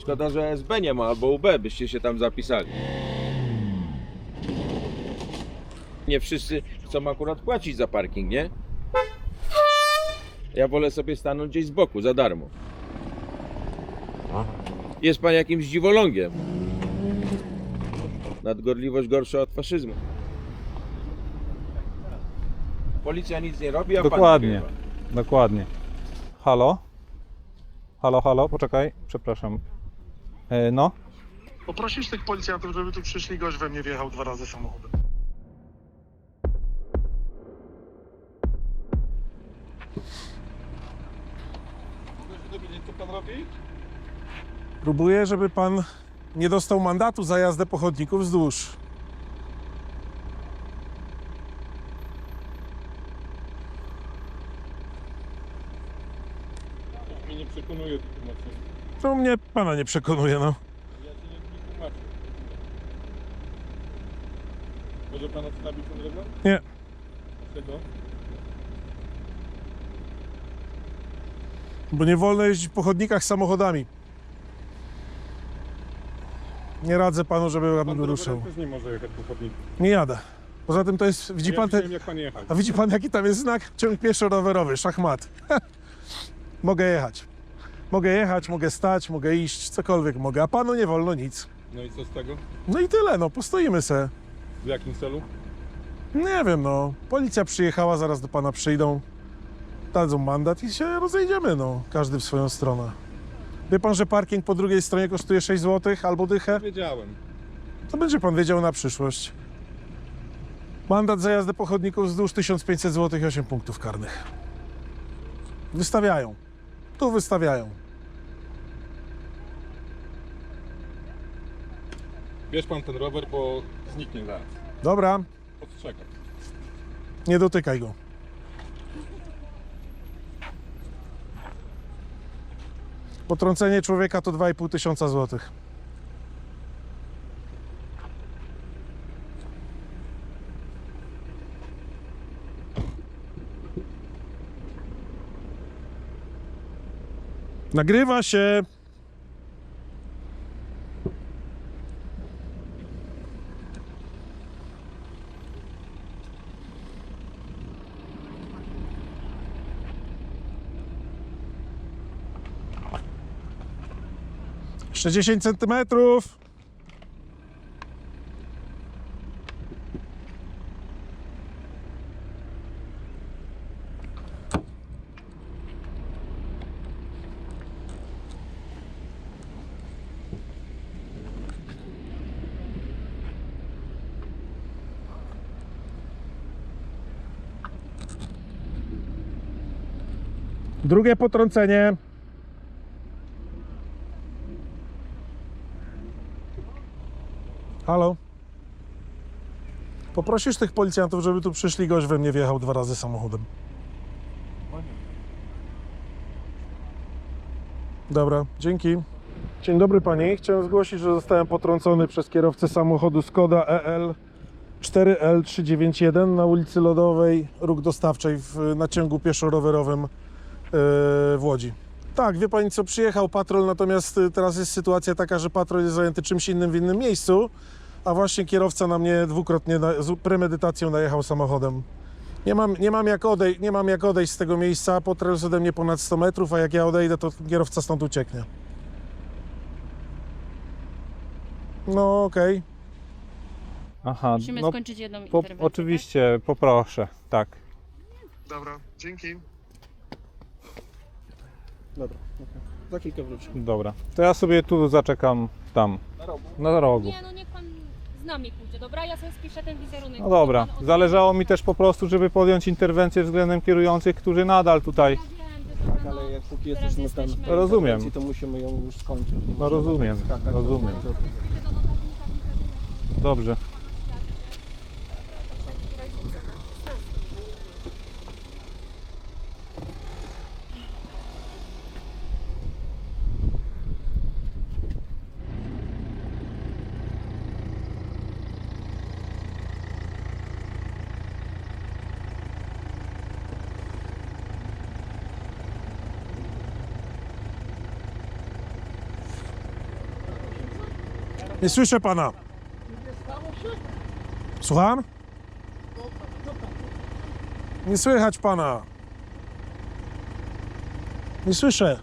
Szkoda, że SB nie ma, albo UB, byście się tam zapisali. Nie wszyscy chcą akurat płacić za parking, nie? Ja wolę sobie stanąć gdzieś z boku, za darmo. Jest pan jakimś dziwolągiem. Nadgorliwość gorsza od faszyzmu. Policja nic nie robi, a Dokładnie, pan nagrywa. dokładnie. Halo? Halo, halo, poczekaj, przepraszam. No? Poprosisz tych policjantów, żeby tu przyszli, gość we mnie wjechał 2 razy samochodem. Co pan robi? Próbuję, żeby pan nie dostał mandatu za jazdę po chodniku wzdłuż. Mnie nie przekonuje to tłumaczenie. To mnie pana nie przekonuje, no. Ja się nie tłumaczę. Może pan odstawić ten rower? Nie. Dlaczego? Bo nie wolno jeździć po chodnikach samochodami. Nie radzę panu, żeby pan go ruszał. też nie może jechać po chodniku. Nie jadę. Poza tym to jest, widzi pan te... jak pan jechał. A widzi pan jaki tam jest znak? Ciąg pieszo-rowerowy, szachmat. Mogę jechać. Mogę jechać, mogę stać, mogę iść, cokolwiek mogę, a panu nie wolno nic. No i co z tego? No i tyle, no, postoimy se. W jakim celu? Nie wiem, no. Policja przyjechała, zaraz do pana przyjdą. Dadzą mandat i się rozejdziemy, no. Każdy w swoją stronę. Wie pan, że parking po drugiej stronie kosztuje 6 zł albo dychę? Wiedziałem. To będzie pan wiedział na przyszłość. Mandat za jazdę po chodniku wzdłuż 1500 zł i 8 punktów karnych. Wystawiają. Tu wystawiają. Bierz pan ten rower, bo zniknie zaraz. Dobra, Ostrzegam. nie dotykaj go. Potrącenie człowieka to 2500 zł. Nagrywa się. Jeszcze 10 centymetrów. Drugie potrącenie. Halo? Poprosisz tych policjantów, żeby tu przyszli, gość we mnie wjechał 2 razy samochodem. Dobra, dzięki. Dzień dobry pani. Chciałem zgłosić, że zostałem potrącony przez kierowcę samochodu Skoda EL 4L391 na ulicy Lodowej, ruch dostawczej na ciągu pieszo-rowerowym w Łodzi. Tak, wie pani co, przyjechał patrol, natomiast teraz jest sytuacja taka, że patrol jest zajęty czymś innym w innym miejscu, a właśnie kierowca na mnie dwukrotnie z premedytacją najechał samochodem. Nie mam jak odejść z tego miejsca, patrol jest ode mnie ponad 100 metrów, a jak ja odejdę, to kierowca stąd ucieknie. No okej. Aha, Musimy no skończyć jedną interwencję. oczywiście, poproszę, tak. Dobra, dzięki. Dobra, za chwilkę wrócę. Dobra. To ja sobie tu zaczekam tam, na rogu. Nie, no niech pan z nami pójdzie, dobra? Ja sobie spiszę ten wizerunek. No dobra, Pan zależało mi też po prostu, żeby podjąć interwencję względem kierujących, którzy nadal tutaj... Ja wiem, że dobra, Ale jak póki teraz jesteśmy tam jesteśmy- Rozumiem. to musimy ją już skończyć. Nie No możemy rozumiem, tak skakać. rozumiem. Dobrze. Nie słyszę pana. Słucham? Nie słychać pana. Nie słyszę.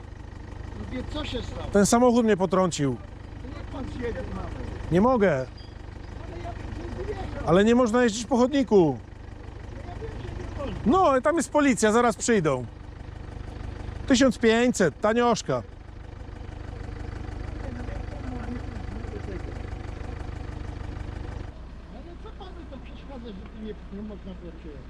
Co się stało? Ten samochód mnie potrącił. Jak pan zjedzie nawet? Nie mogę. Ale nie można jeździć po chodniku. No, tam jest policja, zaraz przyjdą. 1500, tanioszka. Ale co panu to przeszkadza, że tu nie można było przyjechać?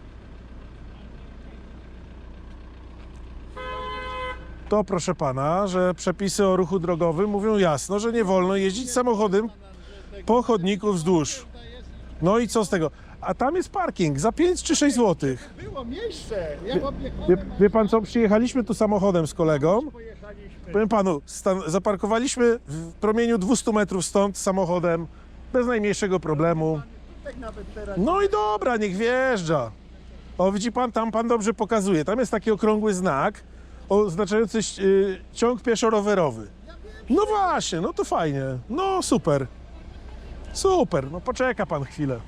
To proszę pana, że przepisy o ruchu drogowym mówią jasno, że nie wolno jeździć samochodem po chodniku wzdłuż. No i co z tego? A tam jest parking za 5 czy 6 zł. Było miejsce, jak Wie, objechałem, wie pan co, przyjechaliśmy tu samochodem z kolegą. pojechaliśmy. Powiem panu, zaparkowaliśmy w promieniu 200 metrów stąd samochodem, bez najmniejszego problemu. Tak nawet teraz. No i dobra, niech wjeżdża. O, widzi pan, tam pan dobrze pokazuje. Tam jest taki okrągły znak oznaczający ciąg pieszo-rowerowy. No właśnie, no to fajnie. No super. Super, no poczeka pan chwilę.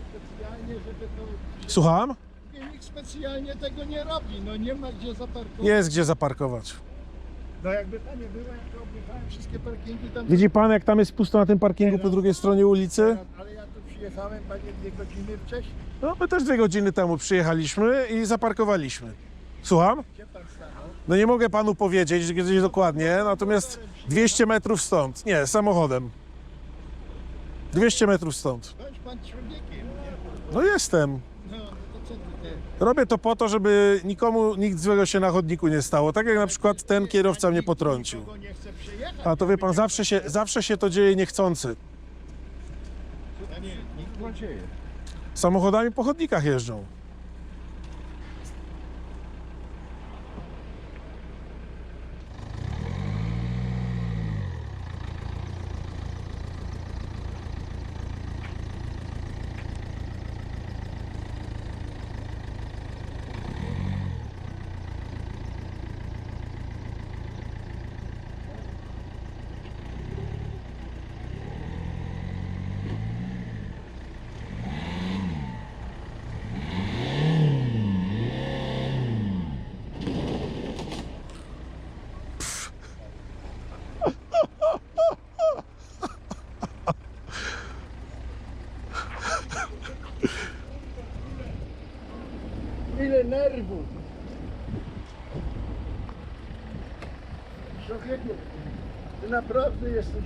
Specjalnie, żeby to... Słucham? Nikt specjalnie tego nie robi, no nie ma gdzie zaparkować. Jest gdzie zaparkować. No jakby tam nie było, jak to objechałem wszystkie parkingi tam... Widzi pan, jak tam jest pusto na tym parkingu po drugiej stronie ulicy? Ale ja tu przyjechałem, panie, 2 godziny wcześniej. No, my też 2 godziny temu przyjechaliśmy i zaparkowaliśmy. Słucham? Gdzie pan stanął? No nie mogę panu powiedzieć gdzieś dokładnie, natomiast 200 metrów stąd. Nie, samochodem. 200 metrów stąd. Bądź pan człowiekiem, nie? No jestem. No, to co ty? Robię to po to, żeby nikomu nic złego się na chodniku nie stało. Tak jak na przykład ten kierowca mnie potrącił. Nikogo nie chce przyjechać. A to wie pan, zawsze się to dzieje niechcący. Nikt nie dzieje. Samochodami po chodnikach jeżdżą. Ile nerwów! Człowieku, ty naprawdę jesteś...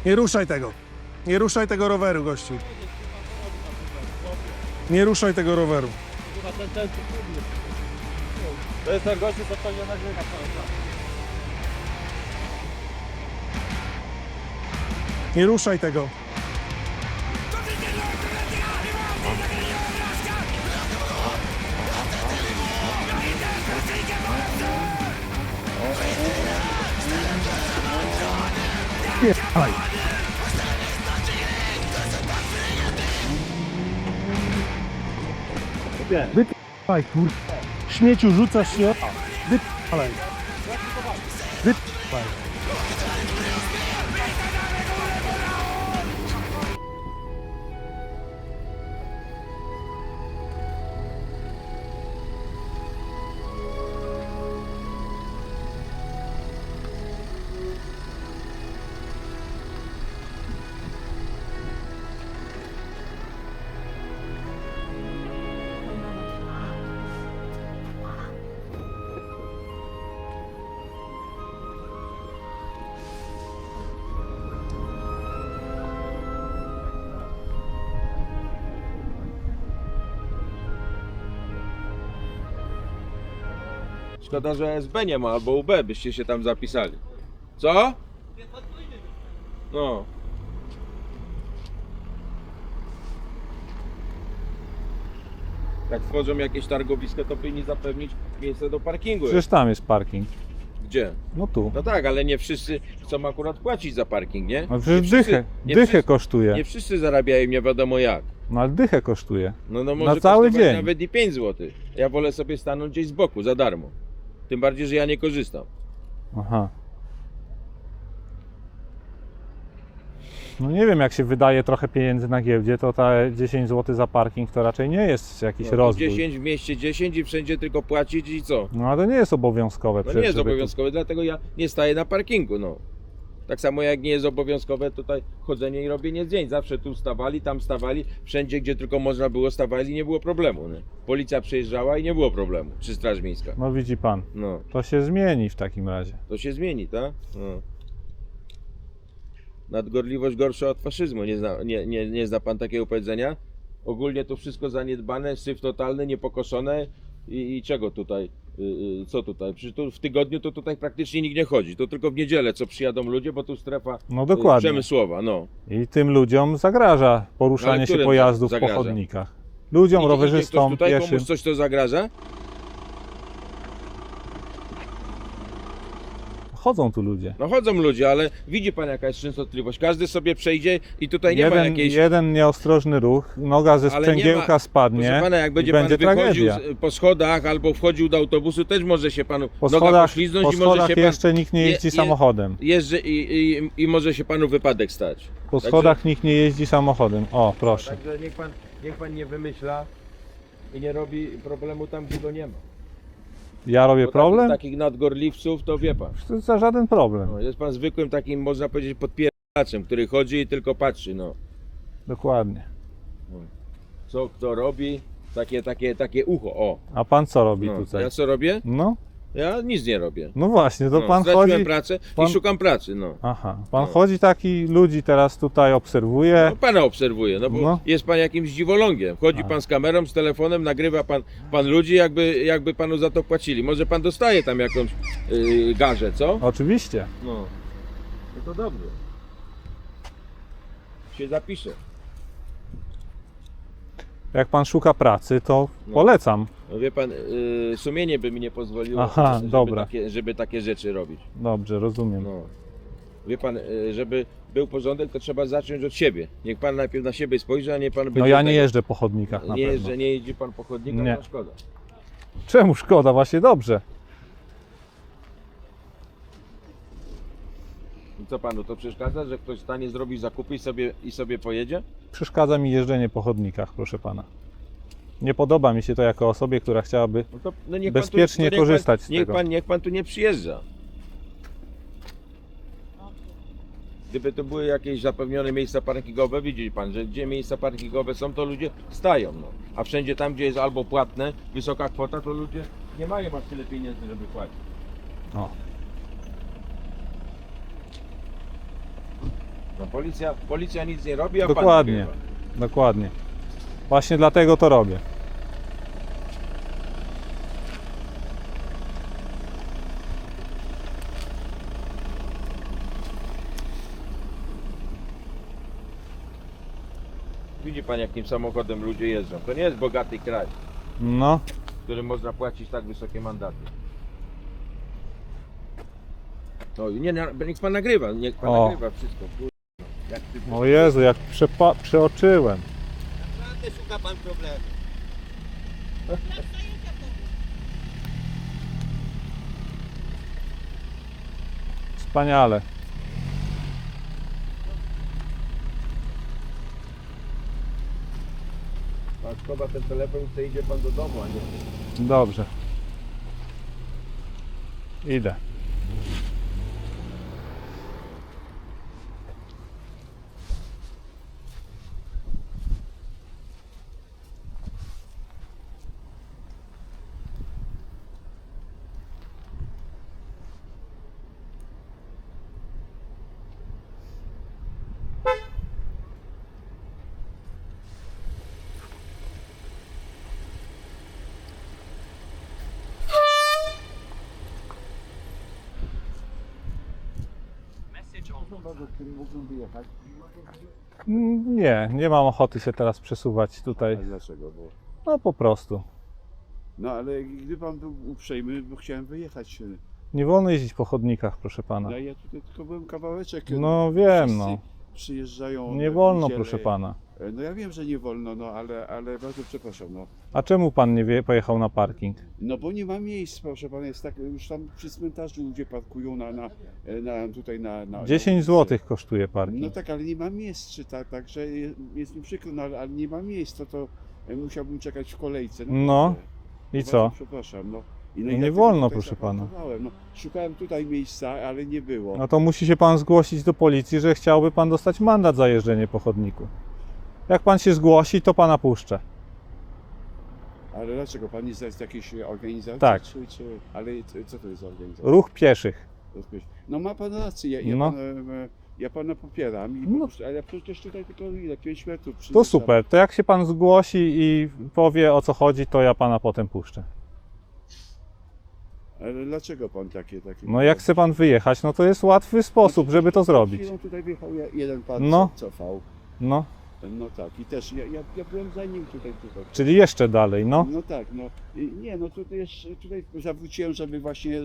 Nie ruszaj tego. Nie ruszaj tego roweru, gościu. Nie ruszaj tego roweru. To jest ten gościu, co to nie nagrywa cały czas. Nie ruszaj tego. Spierdalaj. Wypierdalaj, kur... Śmieciu, rzucasz się. Wypierdalaj. Wypierdalaj. Szkoda, że SB nie ma, albo UB byście się tam zapisali. Co? No. Jak wchodzą jakieś targowiska, to powinni zapewnić miejsce do parkingu. Przecież tam jest parking. Gdzie? No tu. No tak, ale nie wszyscy chcą akurat płacić za parking, nie? No przecież Nie wszyscy- dychę, nie dychę wszyscy- kosztuje. Nie wszyscy zarabiają nie wiadomo jak. No ale dychę kosztuje. No może cały kosztować dzień. nawet i 5 zł. Ja wolę sobie stanąć gdzieś z boku za darmo. Tym bardziej, że ja nie korzystam. Aha. No nie wiem, jak się wydaje trochę pieniędzy na giełdzie, to te 10 zł za parking to raczej nie jest jakiś No, to rozwój. 10 w mieście 10 i wszędzie tylko płacić i co? No ale to nie jest obowiązkowe No przecież, nie jest żeby tu- obowiązkowe, dlatego ja nie staję na parkingu, no. Tak samo jak nie jest obowiązkowe tutaj chodzenie i robienie zdjęć. Zawsze tu stawali, tam stawali, wszędzie gdzie tylko można było stawali, nie było problemu. Nie? Policja przejeżdżała i nie było problemu, czy Straż Miejska. No widzi pan, No, to się zmieni w takim razie. to się zmieni, tak? No. Nadgorliwość gorsza od faszyzmu, nie zna pan takiego powiedzenia? Ogólnie to wszystko zaniedbane, syf totalny, niepokoszone i czego tutaj? Co tutaj? Przecież tu w tygodniu to tutaj praktycznie nikt nie chodzi, to tylko w niedzielę co przyjadą ludzie, bo tu strefa No dokładnie. przemysłowa, no. I tym ludziom zagraża poruszanie Ale się którym pojazdów po zagraża? chodnikach. Ludziom, Idzie ktoś rowerzystom, tutaj, pieszym. komuś coś to zagraża? Chodzą tu ludzie. No chodzą ludzie, ale widzi pan jaka jest częstotliwość, każdy sobie przejdzie i tutaj nie ma jakiejś... Jeden nieostrożny ruch, noga ze Ale nie sprzęgiełka ma- spadnie Proszę pana, jak i będzie pan będzie wychodził tragedia. po schodach albo wchodził do autobusu, też może się panu Po noga schodach, pośliznąć po i może schodach się pan jeszcze nikt nie jeździ samochodem. jeżdży i może się panu wypadek stać. Po Także- schodach nikt nie jeździ samochodem. O, proszę. Także niech pan nie wymyśla i nie robi problemu tam, gdzie go nie ma. Ja robię Bo problem? Takich nadgorliwców to wie pan. To za żaden problem. No, jest pan zwykłym takim, można powiedzieć, podpieraczem, który chodzi i tylko patrzy, no. Dokładnie. Co kto robi, takie ucho, o. A pan co robi No. tutaj? Ja co robię? No, Ja nic nie robię. no właśnie, to No, pan straciłem chodzi... pracę pan- i szukam pracy, no. Aha, pan No. chodzi taki, ludzi teraz tutaj obserwuje. No, pana obserwuję, no bo No. jest pan jakimś dziwolągiem. Chodzi pan z kamerą, z telefonem, nagrywa pan ludzi, jakby panu za to płacili. Może pan dostaje tam jakąś garzę, co? Oczywiście. No. No to dobrze. Się zapiszę. Jak pan szuka pracy, to No. polecam. No wie pan, sumienie by mi nie pozwoliło, Aha, dobra. żeby takie rzeczy robić. Dobrze, rozumiem. No. Wie pan, żeby był porządek, to trzeba zacząć od siebie. Niech pan najpierw na siebie spojrzy, a nie pan będzie... No ja nie tego- jeżdżę po chodnikach na pewno. nie jeździ pan po chodnikach, Nie. to szkoda. Czemu szkoda? Właśnie dobrze. I co panu, to przeszkadza, że ktoś stanie zrobić zakupy i sobie pojedzie? Przeszkadza mi jeżdżenie po chodnikach, proszę pana. Nie podoba mi się to jako osobie, która chciałaby... No to, no niech Bezpiecznie pan tu, korzystać z tego. Niech pan tu nie przyjeżdża. Gdyby to były jakieś zapewnione miejsca parkingowe, widzi pan, że gdzie miejsca parkingowe są, to ludzie stają. No. A wszędzie tam, gdzie jest albo płatne, wysoka kwota, to ludzie nie mają aż tyle pieniędzy, żeby płacić. O. No, policja nic nie robi, a Dokładnie, pan nagrywa. dokładnie. Właśnie dlatego to robię. Widzi pan, jakim samochodem ludzie jeżdżą. To nie jest bogaty kraj, No, w którym można płacić tak wysokie mandaty. No i niech pan nagrywa, niech pan O. nagrywa wszystko. Kurwa. Jak ty... o Jezu, jak przeoczyłem. Naprawdę szuka pan problemu. Wspaniale. Pan schowa ten telefon i chce idzie pan do domu, a nie... Dobrze. Idę. Nie mam ochoty się teraz przesuwać tutaj. Dlaczego? Bo No po prostu. No ale gdyby pan był uprzejmy, bo chciałem wyjechać. Nie wolno jeździć po chodnikach, proszę pana. No ja tutaj tylko byłem kawałeczek. No wiem, wszyscy no. Przyjeżdżają. Nie w wolno, niedzielę. proszę pana. No ja wiem, że nie wolno, no ale bardzo przepraszam, no. A czemu pan nie pojechał na parking? No bo nie ma miejsc, proszę pana, jest tak, już tam przy cmentarzu ludzie parkują tutaj na 10 zł kosztuje parking. No tak, ale nie ma miejsc, także jest mi przykro, no ale nie ma miejsc, to musiałbym czekać w kolejce. No. naprawdę. I Bardzo co? Przepraszam, no. No ja nie tylko wolno, tutaj proszę pana. zaparkowałem, No, szukałem tutaj miejsca, ale nie było. No to musi się pan zgłosić do policji, że chciałby pan dostać mandat za jeżdżenie po chodniku. Jak pan się zgłosi, to pana puszczę. Ale dlaczego? Pan jest z jakiejś organizacji? Tak. Ale co to jest za organizacja? Ruch pieszych. No ma pan rację, No. ja pana popieram, No. ale przecież tutaj tylko ile? 5 metrów To przyjeżdżam. super. To jak się pan zgłosi i powie, o co chodzi, to ja pana potem puszczę. Ale dlaczego pan takie? No jak chce pan wyjechać, no to jest łatwy sposób, żeby to zrobić. Chwilą tutaj wjechał jeden pan, No. cofał. No, No tak, i też ja byłem za nim tutaj. czyli jeszcze dalej, no. No tak, no. Nie, no tutaj zawróciłem, żeby właśnie,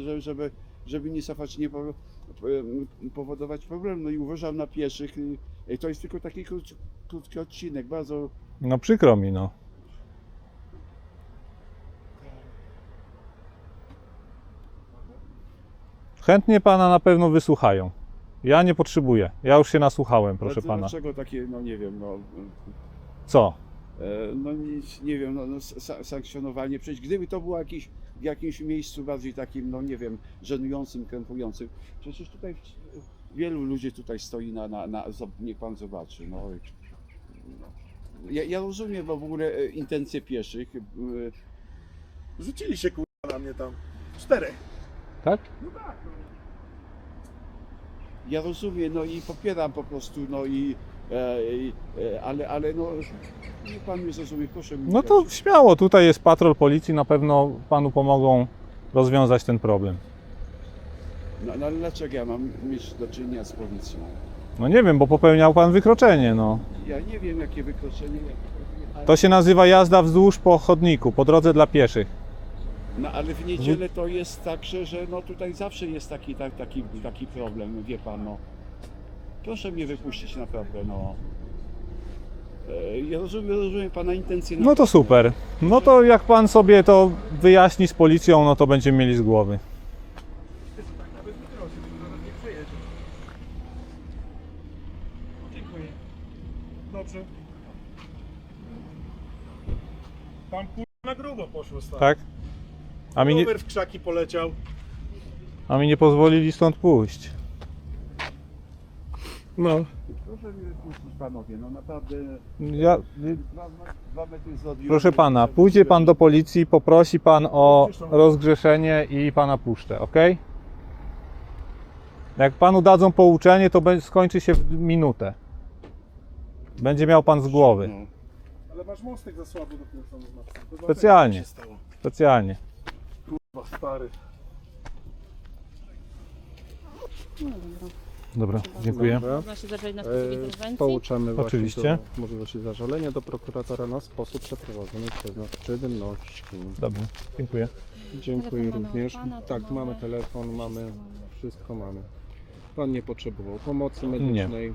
żeby nie cofać, nie powodować problemu. No i uważam na pieszych. To jest tylko taki krótki odcinek, bardzo. No przykro mi, no. Chętnie pana na pewno wysłuchają. Ja nie potrzebuję. Ja już się nasłuchałem, proszę pana. Dlaczego takie, no nie wiem, no. Co? No nie wiem, no, sankcjonowanie. Przecież gdyby to było w jakimś miejscu bardziej takim, no nie wiem, żenującym, krępującym. Przecież tutaj wielu ludzi tutaj stoi niech pan zobaczy. No. Ja rozumiem w ogóle intencje pieszych. Rzucili się kurwa na mnie tam. 4. Tak? Ja rozumiem, no i popieram po prostu, no ale no niech pan mnie zrozumie, proszę mi No to dać. śmiało, tutaj jest patrol policji, na pewno panu pomogą rozwiązać ten problem. No ale dlaczego ja mam mieć do czynienia z policją? No nie wiem, bo popełniał pan wykroczenie, no. Ja nie wiem jakie wykroczenie. To się nazywa jazda wzdłuż po chodniku, po drodze dla pieszych. No ale w niedzielę to jest tak, że no tutaj zawsze jest taki problem, wie pan, no. Proszę mnie wypuścić naprawdę, no. Ja rozumiem pana intencje. No to super. No to jak pan sobie to wyjaśni z policją, no to będziemy mieli z głowy. Dziękuję. Dobrze. Tam kurwa na grubo poszło stary. Tak? Rower w krzaki poleciał. A mi nie pozwolili stąd pójść. No. Proszę mnie wypuścić panowie, no naprawdę. Ja, 2 metry zrobiłem. proszę pana, pójdzie pan do policji, poprosi pan o rozgrzeszenie i pana puszczę, ok? Jak panu dadzą pouczenie, to skończy się w minutę. Będzie miał pan z głowy. No. Ale masz mostek za słabo dokręcony znacznie. Specjalnie. Specjalnie. Kurwa stary. Dobra, dziękuję. Można się zabrać na sposób interwencji? Pouczamy właśnie Oczywiście. do możliwości zażalenia do prokuratora na sposób przeprowadzony przez nas czynności. Dobrze, dziękuję. Dziękuję Telefon mamy również. od pana, to Tak, mamy. mamy telefon, mamy wszystko mamy. Pan nie potrzebował pomocy medycznej.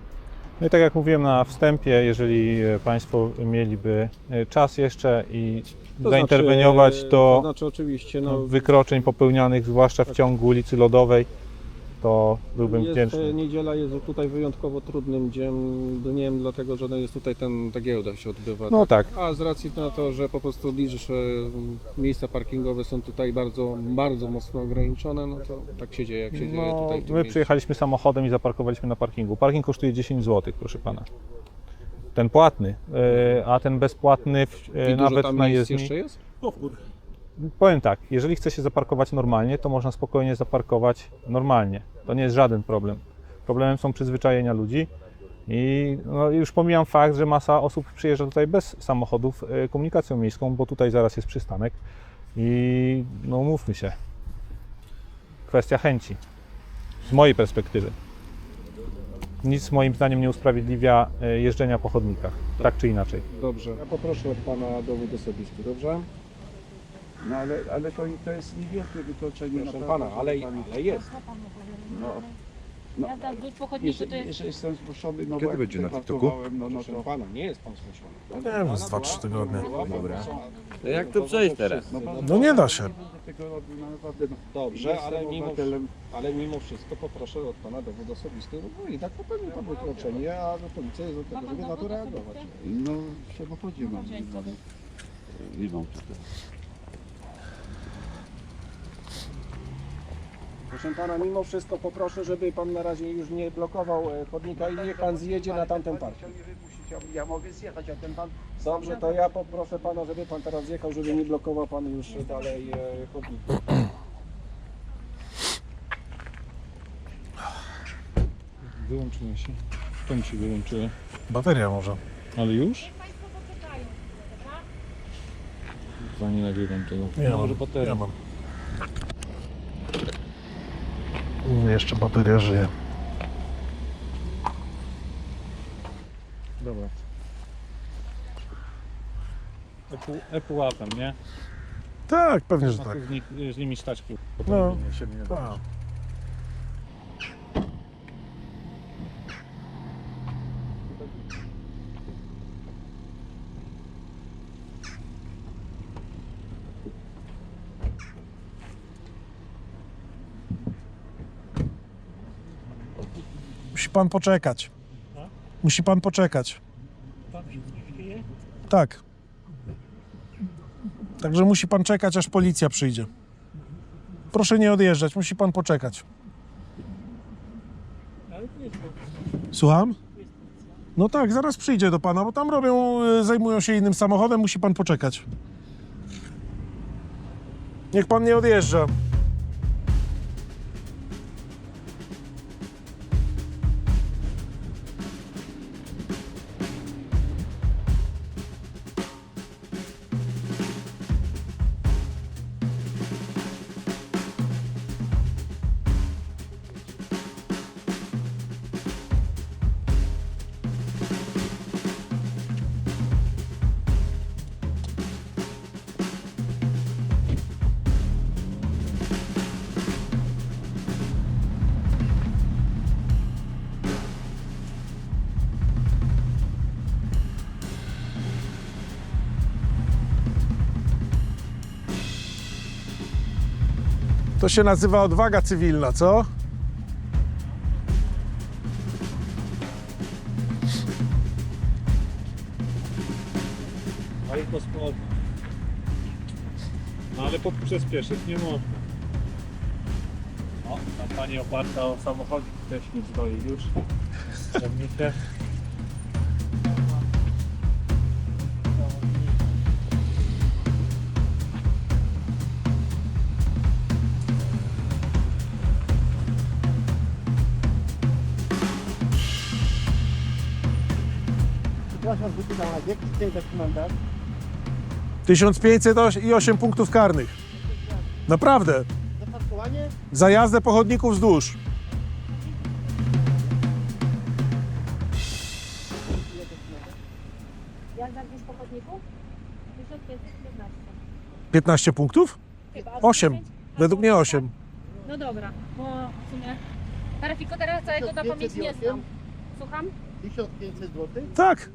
No i tak jak mówiłem na wstępie, jeżeli państwo mieliby czas jeszcze i zainterweniować to do znaczy oczywiście no, wykroczeń popełnianych, zwłaszcza w ciągu ulicy Lodowej, to byłbym wdzięczny. Niedziela jest tutaj wyjątkowo trudnym dniem, dlatego że no jest tutaj ta giełda się odbywa. No tak. A z racji na to, że po prostu miejsca parkingowe są tutaj bardzo, bardzo mocno ograniczone, no to tak się dzieje, jak się dzieje No, tutaj w tym my miejscu. przyjechaliśmy samochodem i zaparkowaliśmy na parkingu. Parking kosztuje 10 zł, proszę pana. Ten płatny, a ten bezpłatny I dużo nawet tam na miejsc jezdni. jeszcze jest? Powiem tak, jeżeli chce się zaparkować normalnie, to można spokojnie zaparkować normalnie. To nie jest żaden problem. Problemem są przyzwyczajenia ludzi i no, już pomijam fakt, że masa osób przyjeżdża tutaj bez samochodów komunikacją miejską, bo tutaj zaraz jest przystanek i no umówmy się, kwestia chęci, z mojej perspektywy. Nic moim zdaniem nie usprawiedliwia jeżdżenia po chodnikach. tak czy inaczej. Dobrze. Ja poproszę od pana dowód osobisty, dobrze? No ale to jest niewielkie wykroczenie. Proszę naprawdę, pana, ale jest. No, Jazda wzdłuż po chodniku to jest... jeżeli jestem zgłoszony, no Kiedy bo będzie jak na tutaj TikToku? pracowałem, no Proszę to... pana, nie jest pan zgłoszony. Nie wiem, z 2-3 tygodnie. Dobra. To jak to przejść teraz? No nie da się. Tego robił, no naprawdę, no. Dobrze, Jestem ale obywatelem. mimo wszystko poproszę od pana dowód osobisty. No i tak popełnił pan wykroczenie, a policja jest od tego, żeby na to reagować. No w samochodzie mam. Nie mam tutaj. Proszę pana, mimo wszystko poproszę, żeby pan na razie już nie blokował chodnika i niech pan zjedzie na tamten parking. Ja mogę zjechać, a ten pan... Dobrze, to ja poproszę pana, żeby pan teraz zjechał, żeby nie blokował pan już dalej chodnika. Wyłączyłem się. To mi się wyłączyło. Bateria może. Ale już? Państwo poczekają, dobra? Chyba nie nagrywam tego. Ja Może mam. bateria. Ja mam. Jeszcze bateria żyje. Dobra. Apple łapem, nie? Tak, pewnie, że Ma tak. z nimi stać. No. Się nie da. Tak. Musi pan poczekać. Musi pan poczekać. Tak. Także musi pan czekać, aż policja przyjdzie. Proszę nie odjeżdżać, musi pan poczekać. Słucham? No tak, zaraz przyjdzie do pana, bo tam robią, zajmują się innym samochodem, musi pan poczekać. Niech pan nie odjeżdża. To się nazywa odwaga cywilna, co? Ale to spod. No ale przyspieszyć nie można. O, tam pani oparta o samochodzik też nie stoi już. Ciągnicie. Przepraszam, wypytam, a jaki jest taki mandat? 1508 punktów karnych. Naprawdę. Za parkowanie? Za jazdę po chodniku wzdłuż. Jazda wzdłuż po chodniku? 1515. 15 punktów? Chyba. 8. 10? Według mnie 8. No dobra, bo w sumie... Taryfiku teraz całego na pamięć nie znam. Słucham? 1500 zł? Tak.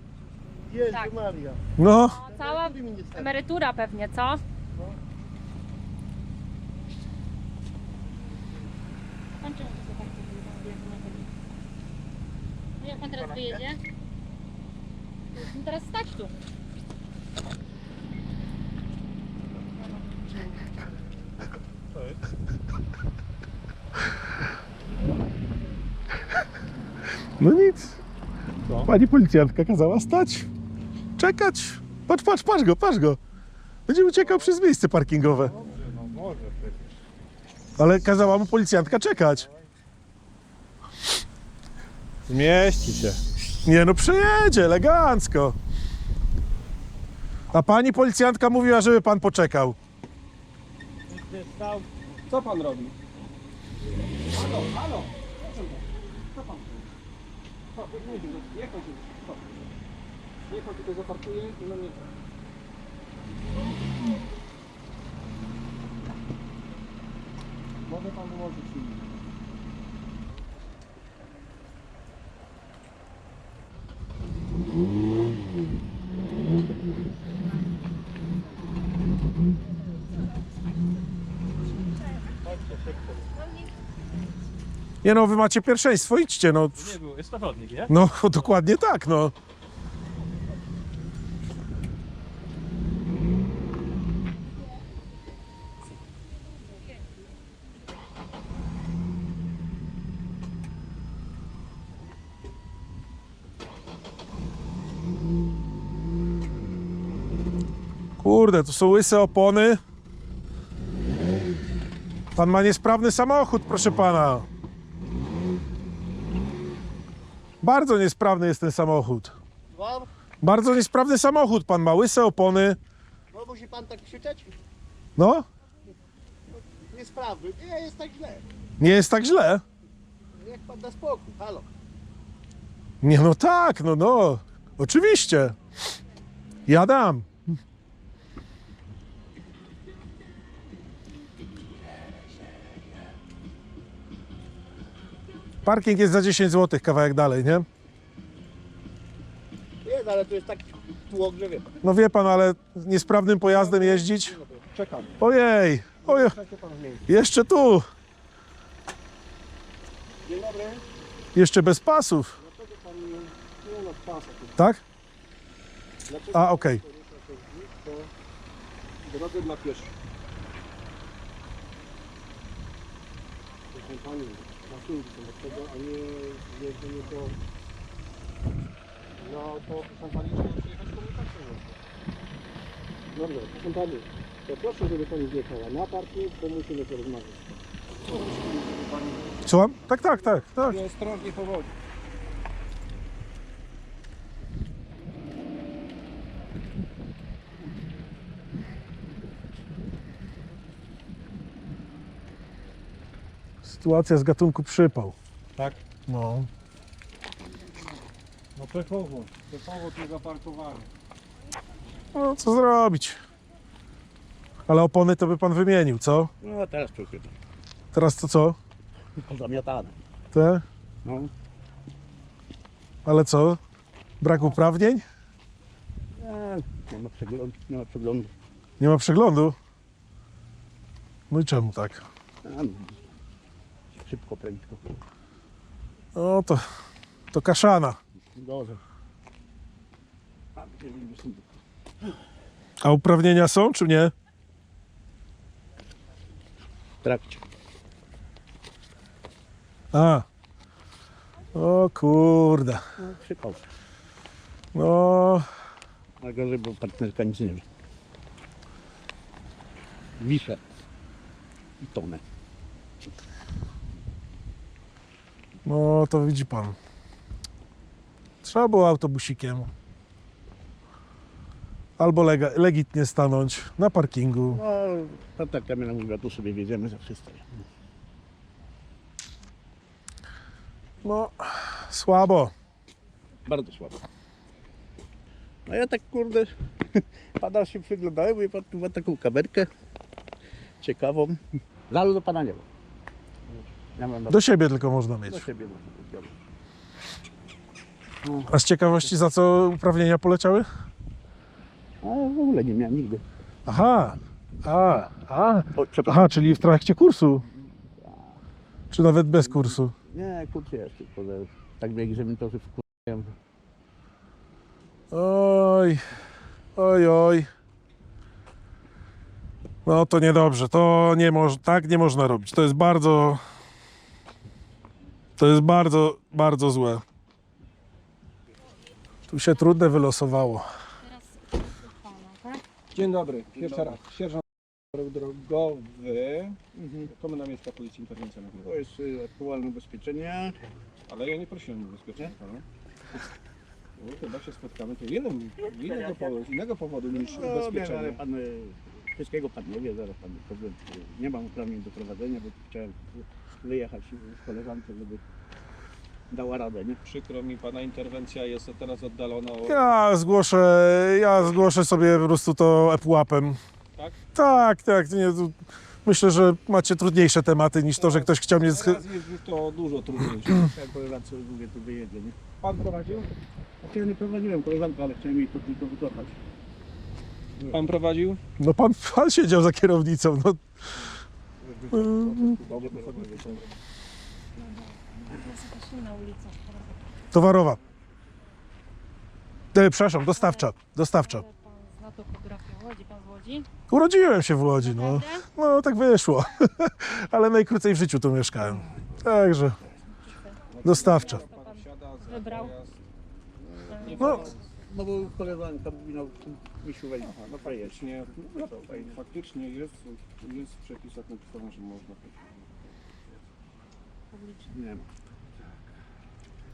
Jezu Tak. Maria. No. No, cała Który mi nie starczy? emerytura pewnie, co? Pan czemu to tak no jak pan teraz wyjedzie? No teraz stać tu. No nic. Co? Pani policjantka kazała stać. Czekać. Patrz, patrz, patrz go. Będzie uciekał przez miejsce parkingowe. No może przecież. Ale kazała mu policjantka czekać. Zmieści się. Nie no, przejedzie elegancko. A pani policjantka mówiła, żeby pan poczekał. Co pan robi? Halo, halo! Co pan? Co? Nie chodź już. Niech pan tutaj zaparkuje i na mnie. Mogę pan wyłączyć silnik. Nie no, wy macie pierwszeństwo, idźcie, no. Nie było, jest zawodnik, nie? No, dokładnie tak, no. Kurde, tu są łyse opony. Pan ma niesprawny samochód, proszę pana. Bardzo niesprawny jest ten samochód. Wam? Bardzo niesprawny samochód, pan ma łyse opony. No musi pan tak krzyczeć? No, Niesprawny. Nie jest tak źle. nie jest tak źle. Niech pan da spokój. Halo. Nie, no tak, no, oczywiście. Ja dam. Parking jest za 10 zł, kawałek dalej, nie? Nie, ale tu jest taki tłok, że wie pan. No wie pan, ale niesprawnym pojazdem jeździć? Czekam. Ojej, ojej, Czekaj pan w miejscu. jeszcze tu, Dzień dobry. jeszcze bez pasów, Dlaczego pan nie ma pasa? tak? Dlaczego A, okej. po drodze dla pieszych? Proszę pani, maszynki są od tego, a nie jeżdżenie do... No to proszę pani, trzeba przyjechać komunikacją. Dobrze, proszę pani, to proszę, żeby pani wjechała na parking, bo musimy porozmawiać. Słucham? Tak, tak, tak, tak. Nie, ostrożnie powoli. Sytuacja z gatunku przypał. Tak? No. No pechowo tu zaparkowany. No, co zrobić? Ale opony to by pan wymienił, co? No teraz trochę. Teraz to co? Zamiatane. Te? No. Ale co? Brak uprawnień? Nie ma przeglądu. Nie ma przeglądu. Nie ma przeglądu? No i czemu tak? Szybko, prędko. No to kaszana. Dobrze. A uprawnienia są, czy nie? W trakcie. A. O kurde. No, przypał. No, A gorzej, bo partnerka nic nie wie. Wiszę. I tonę. no to widzi pan. Trzeba było autobusikiem. Albo legitnie stanąć na parkingu. No, partnerka mnie mówiła, tu sobie wiedziemy za wszystko. No, słabo. Bardzo słabo. No ja tak kurde, pana się przyglądałem, bo pan tu ma taką kamerkę ciekawą. Zalu do pana nie ma. Ja mam Do siebie tylko można mieć. do siebie. A z ciekawości za co uprawnienia poleciały? A w ogóle nie miałem nigdy. Aha. O, przepraszam. Aha, czyli w trakcie kursu. Czy nawet bez kursu. Nie, kurczę jest, tylko że tak mnie egzaminatorzy wkurzają. Oj. Oj, oj. No to niedobrze. To nie tak nie można robić. To jest bardzo... To jest bardzo, bardzo złe. Tu się trudne wylosowało. Teraz proszę pana, tak? Dzień dobry, pierwszy raz. Sierżant drogowy, Komenda Miejska Policji Interwencyjnej. To jest aktualne ubezpieczenie. Ale ja nie prosiłem o ubezpieczenie pana. No, chyba się spotkamy tu innego powodu niż No, wiem, ale ubezpieczenie. pan wszystkiego pan nie wie, zaraz pan powiem. Nie mam uprawnień do prowadzenia, bo chciałem wyjechać z koleżanką, żeby dała radę, nie? Przykro mi, pana interwencja jest teraz oddalona o... Ja zgłoszę sobie po prostu to ePUAP-em. Tak? Tak, nie, myślę, że macie trudniejsze tematy niż to, że ktoś chciał mnie... Teraz jest już to dużo trudniejsze. Jak koleżance mówię, to wyjedzie, nie? Pan prowadził? Znaczy ja nie prowadziłem koleżankę, ale chciałem jej to tylko wykopać. Pan prowadził? No pan siedział za kierownicą, no. Na ulicę. Towarowa. Przepraszam, dostawcza. Pan zna topografię Łodzi, pan z Łodzi? Urodziłem się w Łodzi, no. Naprawdę? No tak wyszło. Ale najkrócej w życiu tu mieszkałem. Także dostawcza. To pan wybrał. No, No bo koleżanka mówiła, misiu wejdzie. No to jest. Faktycznie jest w przepisach napisane, że można. Nie ma.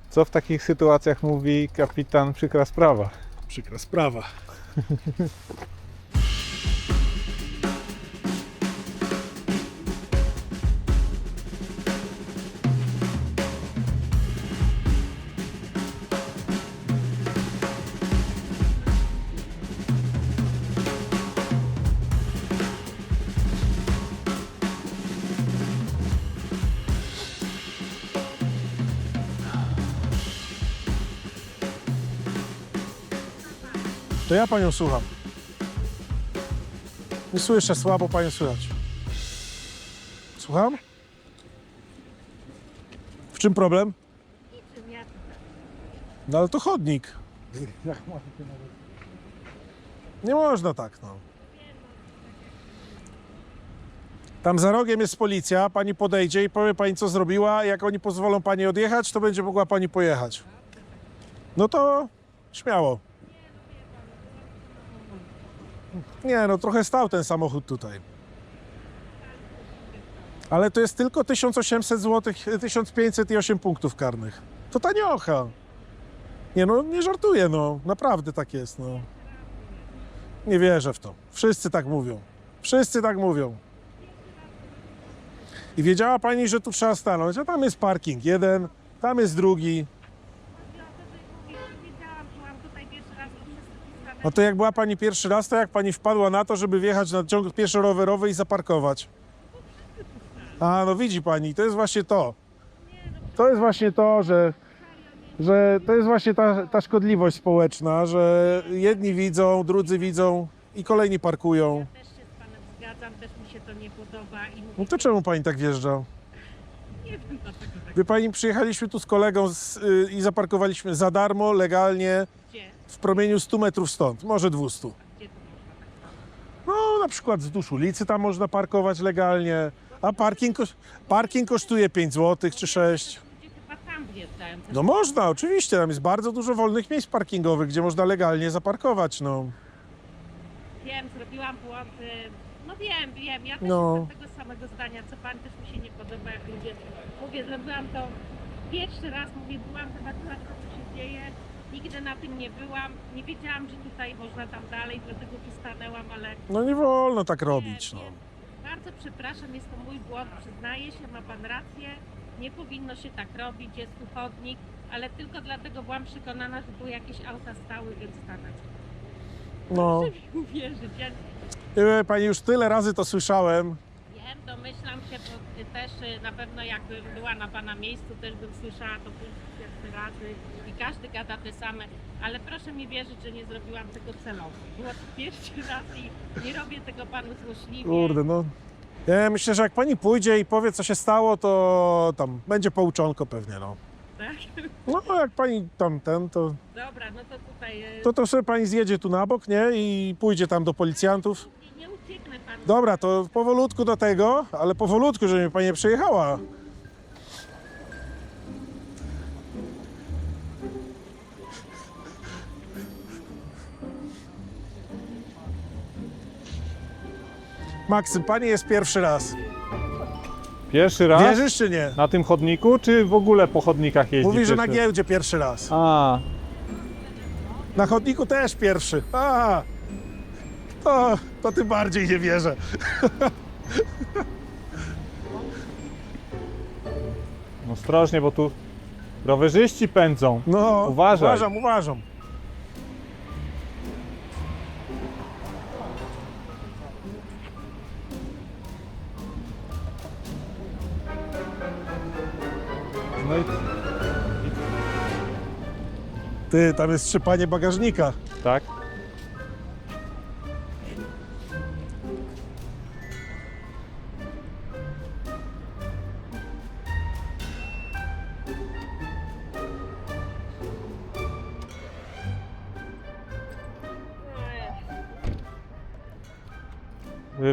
Co w takich sytuacjach mówi kapitan? Przykra sprawa. przykra sprawa. To ja panią słucham. Nie słyszę, słabo panią słychać. Słucham? W czym problem? No ale to chodnik. Nie można tak, no. Tam za rogiem jest policja, pani podejdzie i powie pani, co zrobiła. Jak oni pozwolą pani odjechać, to będzie mogła pani pojechać. No to śmiało. Nie, no trochę stał ten samochód tutaj. Ale to jest tylko 1800 zł, 1500 i 8 punktów karnych. To taniocha. Nie no, nie żartuję, no. Naprawdę tak jest, no. Nie wierzę w to. Wszyscy tak mówią. Wszyscy tak mówią. I wiedziała pani, że tu trzeba stanąć, a tam jest parking jeden, tam jest drugi. No to jak była pani pierwszy raz, to jak pani wpadła na to, żeby wjechać na ciąg pieszo-rowerowy i zaparkować? A, no widzi pani, to jest właśnie to. To jest właśnie to, że to jest właśnie ta szkodliwość społeczna, że jedni widzą, drudzy widzą i kolejni parkują. Też się z panem zgadzam, też mi się to nie podoba i mówię, No to czemu pani tak wjeżdża? nie wiem dlaczego tak Wie pani, przyjechaliśmy tu z kolegą i zaparkowaliśmy za darmo, legalnie, gdzie, w promieniu 100 metrów stąd, może 200. gdzie to można tak zrobić. No, na przykład wzdłuż ulicy tam można parkować legalnie, a parking kosztuje 5 zł czy 6. Ludzie chyba tam wjeżdżają. też No można, oczywiście, tam jest bardzo dużo wolnych miejsc parkingowych, gdzie można legalnie zaparkować, no. Wiem, zrobiłam błąd, no wiem, ja też No. jestem tego samego zdania, co pan też mi się nie podoba, jak ludzie, mówię, zrobiłam to pierwszy raz, mówię, byłam zobaczyła to, co się dzieje, nigdy na tym nie byłam, nie wiedziałam, że tutaj można tam dalej, dlatego tu stanęłam, ale No nie wolno tak robić, no. wiem, bardzo przepraszam, jest to mój błąd, przyznaję się, ma pan rację, nie powinno się tak robić, jest tu chodnik, ale tylko dlatego byłam przekonana, że tu jakieś auta stały, więc stanąć. No, Proszę mi uwierzyć, ja wie pani, już tyle razy to słyszałem. wiem, domyślam się, bo też na pewno jakbym była na pana miejscu, też bym słyszała to 5000 razy i każdy gada te same, ale proszę mi wierzyć, że nie zrobiłam tego celowo. Było to pierwszy raz i nie robię tego panu złośliwie. Kurde, no. Ja myślę, że jak pani pójdzie i powie, co się stało, to tam będzie pouczonko pewnie, no. Tak? No, jak pani to Dobra, no to tutaj... to sobie pani zjedzie tu na bok, nie? I pójdzie tam do policjantów. Nie ucieknę panu. Dobra, to powolutku do tego, ale powolutku, żeby mi pani nie przejechała. Maksym, pani jest pierwszy raz. Pierwszy raz? Wierzysz czy nie? Na tym chodniku, czy w ogóle po chodnikach jeździ? Mówi, że na pierwszy raz? giełdzie pierwszy raz. A, Na chodniku też pierwszy. A, to tym bardziej nie wierzę. ostrożnie, bo tu Rowerzyści pędzą. No, Uważaj. uważam. No i Ty, tam jest trzepanie bagażnika. tak.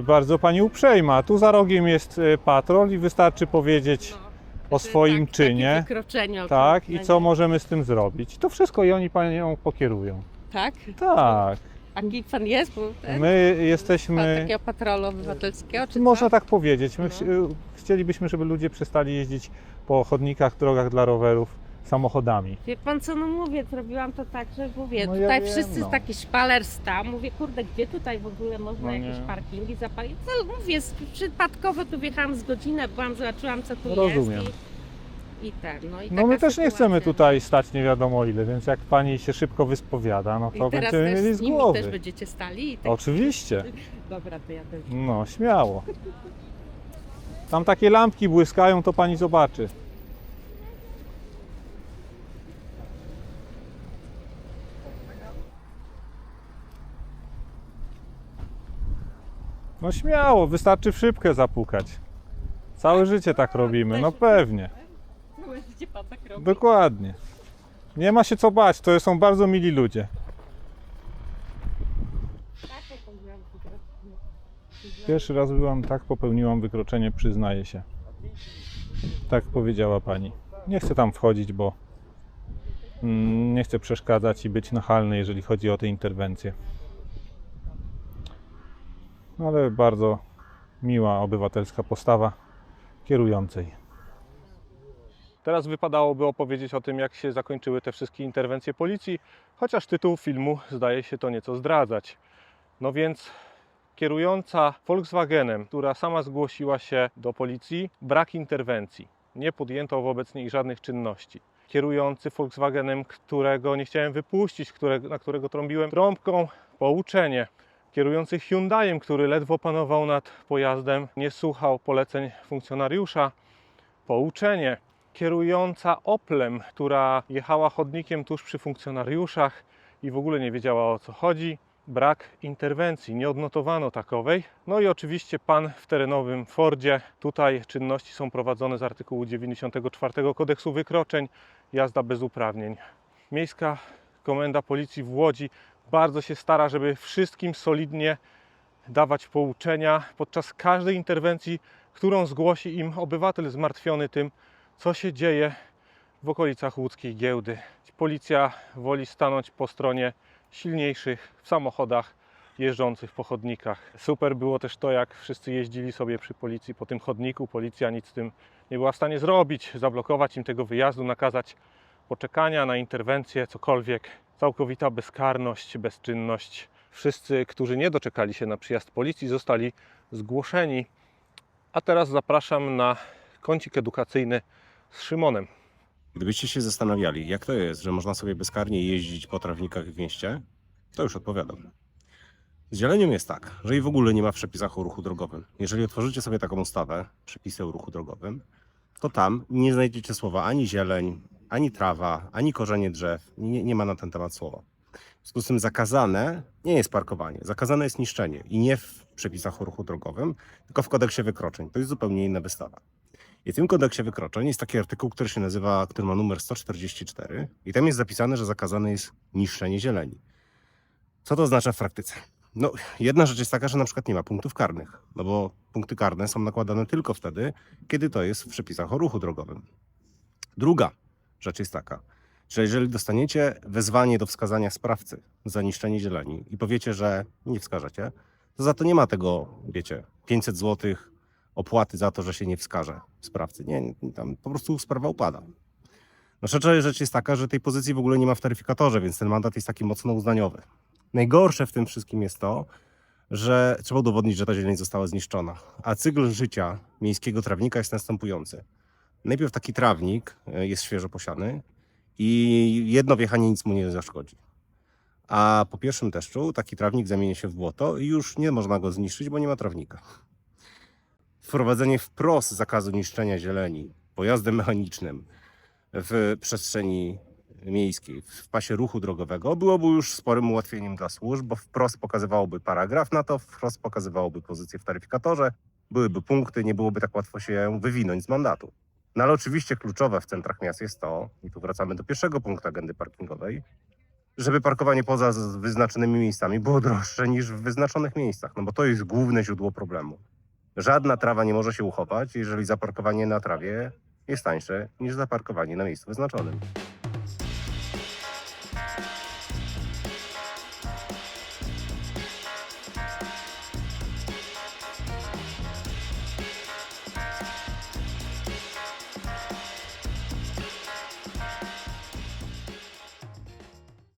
Bardzo pani uprzejma. Tu za rogiem jest patrol i wystarczy powiedzieć o swoim czynie. Wykroczenie. Tak, i co możemy z tym zrobić. To wszystko i oni panią pokierują. Tak? Tak. A kim pan jest? Bo My pan jesteśmy, takiego patrolu obywatelskiego, czy można co? tak powiedzieć, my chcielibyśmy, żeby ludzie przestali jeździć po chodnikach, drogach dla rowerów samochodami. Wie pan co, no mówię, zrobiłam to tak, że mówię, No ja tutaj wiem, wszyscy no. taki szpaler stał, mówię, kurde, gdzie tutaj w ogóle można No jakieś nie. parkingi zapalić? No mówię, przypadkowo tu wjechałam z godzinę, byłam, zobaczyłam co tu Rozumiem. jest i ten, no i No my taka też nie chcemy sytuacja. tutaj stać nie wiadomo ile, więc jak pani się szybko wyspowiada, no to I teraz będziemy też mieli z z nimi głowy. też będziecie stali? I tak... Oczywiście. Dobra, to ja też. No, śmiało. Tam takie lampki błyskają, to pani zobaczy. No śmiało, wystarczy w szybkę zapukać. Całe życie tak robimy, no pewnie. Gdzie pan tak robi? Dokładnie. Nie ma się co bać, to są bardzo mili ludzie. Pierwszy raz popełniłam wykroczenie, przyznaję się. Tak powiedziała pani. Nie chcę tam wchodzić, bo nie chcę przeszkadzać i być nachalny, jeżeli chodzi o te interwencje. Ale bardzo miła, obywatelska postawa kierującej. Teraz wypadałoby opowiedzieć o tym, jak się zakończyły te wszystkie interwencje policji, chociaż tytuł filmu zdaje się to nieco zdradzać. No więc kierująca Volkswagenem, która sama zgłosiła się do policji, brak interwencji. Nie podjęto wobec niej żadnych czynności. Kierujący Volkswagenem, którego nie chciałem wypuścić, na którego trąbiłem trąbką, pouczenie. Kierujący Hyundaiem, który ledwo panował nad pojazdem, nie słuchał poleceń funkcjonariusza, pouczenie. Kierująca Oplem, która jechała chodnikiem tuż przy funkcjonariuszach i w ogóle nie wiedziała, o co chodzi, brak interwencji, nie odnotowano takowej. No i oczywiście pan w terenowym Fordzie. Tutaj czynności są prowadzone z artykułu 94 Kodeksu Wykroczeń, jazda bez uprawnień. Miejska Komenda Policji w Łodzi bardzo się stara, żeby wszystkim solidnie dawać pouczenia podczas każdej interwencji, którą zgłosi im obywatel zmartwiony tym, co się dzieje w okolicach łódzkiej Giełdy. Policja woli stanąć po stronie silniejszych w samochodach jeżdżących po chodnikach. Super było też to, jak wszyscy jeździli sobie przy policji po tym chodniku. Policja nic z tym nie była w stanie zrobić, zablokować im tego wyjazdu, nakazać poczekania na interwencję, cokolwiek. Całkowita bezkarność, bezczynność. Wszyscy, którzy nie doczekali się na przyjazd policji, zostali zgłoszeni. A teraz zapraszam na kącik edukacyjny z Szymonem. Gdybyście się zastanawiali, jak to jest, że można sobie bezkarnie jeździć po trawnikach w mieście, to już odpowiadam. Z zieleniem jest tak, że jej w ogóle nie ma w przepisach o ruchu drogowym. Jeżeli otworzycie sobie taką ustawę, przepisy o ruchu drogowym, to tam nie znajdziecie słowa ani zieleń, ani trawa, ani korzenie drzew. Nie ma na ten temat słowa. W związku z tym zakazane nie jest parkowanie, zakazane jest niszczenie. I nie w przepisach o ruchu drogowym, tylko w kodeksie wykroczeń. To jest zupełnie inna wystawa. I w tym kodeksie wykroczeń jest taki artykuł, który ma numer 144 i tam jest zapisane, że zakazane jest niszczenie zieleni. Co to oznacza w praktyce? No, jedna rzecz jest taka, że na przykład nie ma punktów karnych, no bo punkty karne są nakładane tylko wtedy, kiedy to jest w przepisach o ruchu drogowym. Druga rzecz jest taka, że jeżeli dostaniecie wezwanie do wskazania sprawcy za niszczenie zieleni i powiecie, że nie wskażecie, to za to nie ma tego, wiecie, 500 zł opłaty za to, że się nie wskaże sprawcy. Nie, tam po prostu sprawa upada. No trzecia rzecz jest taka, że tej pozycji w ogóle nie ma w taryfikatorze, więc ten mandat jest taki mocno uznaniowy. Najgorsze w tym wszystkim jest to, że trzeba udowodnić, że ta zieleń została zniszczona. A cykl życia miejskiego trawnika jest następujący. Najpierw taki trawnik jest świeżo posiany i jedno wjechanie nic mu nie zaszkodzi. A po pierwszym deszczu taki trawnik zamieni się w błoto i już nie można go zniszczyć, bo nie ma trawnika. Wprowadzenie wprost zakazu niszczenia zieleni pojazdem mechanicznym w przestrzeni miejskiej, w pasie ruchu drogowego byłoby już sporym ułatwieniem dla służb, bo wprost pokazywałoby paragraf na to, wprost pokazywałoby pozycję w taryfikatorze, byłyby punkty, nie byłoby tak łatwo się wywinąć z mandatu. No ale oczywiście kluczowe w centrach miast jest to, i tu wracamy do pierwszego punktu agendy parkingowej, żeby parkowanie poza wyznaczonymi miejscami było droższe niż w wyznaczonych miejscach, no bo to jest główne źródło problemu. Żadna trawa nie może się uchować, jeżeli zaparkowanie na trawie jest tańsze niż zaparkowanie na miejscu wyznaczonym.